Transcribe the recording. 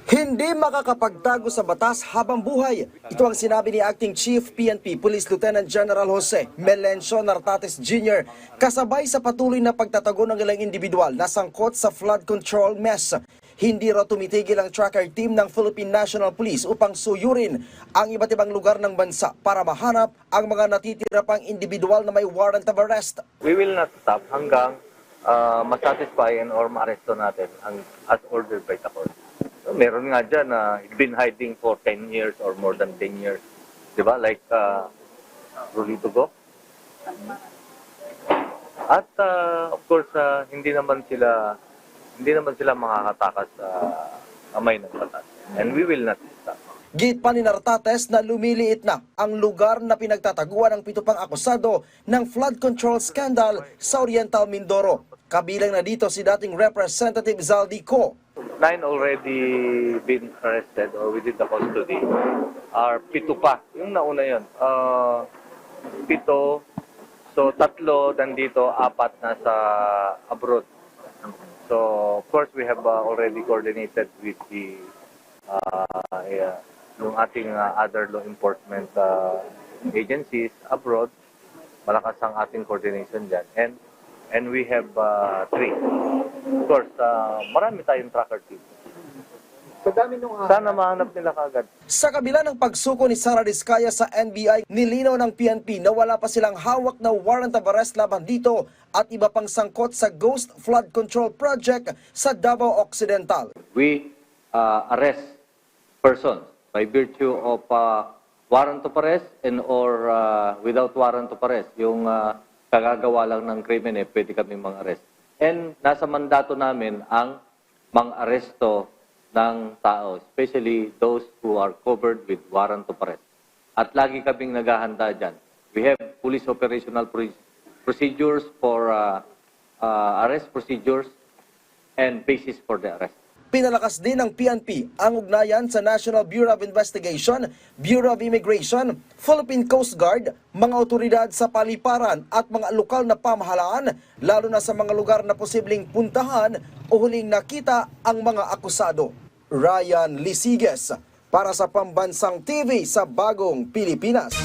Hindi makakapagtago sa batas habang buhay. Ito ang sinabi ni Acting Chief PNP Police Lieutenant General Jose Melencio Nartates Jr. kasabay sa patuloy na pagtatago ng ilang individual na sangkot sa flood control mess. Hindi raw tumitigil ang tracker team ng Philippine National Police upang suyurin ang iba't ibang lugar ng bansa para mahanap ang mga natitira pang individual na may warrant of arrest. We will not stop hanggang masatisfy or maaresto natin as ordered by the court. So, meron nga dyan na been hiding for 10 years or more than 10 years. Di ba? Like Rolito Go. At of course, hindi naman sila makakatakas sa kamay ng batas. And we will not stop. Git pa ni Nartates na lumiliit na ang lugar na pinagtataguan ng 7 pang akusado ng flood control scandal sa Oriental Mindoro. Kabilang na dito si dating Representative Zaldi Co. 9 already been arrested or within the custody. Are 7 pa. Yung nauna yun. 7. So 3 nandito, 4 nasa abroad. So of course we have already coordinated with the yung ating other law enforcement agencies abroad. Malakas ang ating coordination dyan. And we have 3. Of course, marami tayong tracker team. Sana mahanap nila kagad. Sa kabila ng pagsuko ni Sara Diskaya sa NBI, nilinaw ng PNP na wala pa silang hawak na warrant of arrest laban dito at iba pang sangkot sa Ghost Flood Control Project sa Davao Occidental. We arrest persons by virtue of warrant of arrest and or without warrant of arrest. Yung kagagawa lang ng krimen, pwede kami mang-arrest. And nasa mandato namin ang mang-aresto ng tao, especially those who are covered with warrant of arrest. At lagi kaming naghahanda dyan. We have police operational procedures for arrest procedures and basis for the arrest. Pinalakas din ng PNP ang ugnayan sa National Bureau of Investigation, Bureau of Immigration, Philippine Coast Guard, mga otoridad sa paliparan at mga lokal na pamahalaan, lalo na sa mga lugar na posibleng puntahan o huling nakita ang mga akusado. Ryan Lisiges para sa Pambansang TV sa Bagong Pilipinas.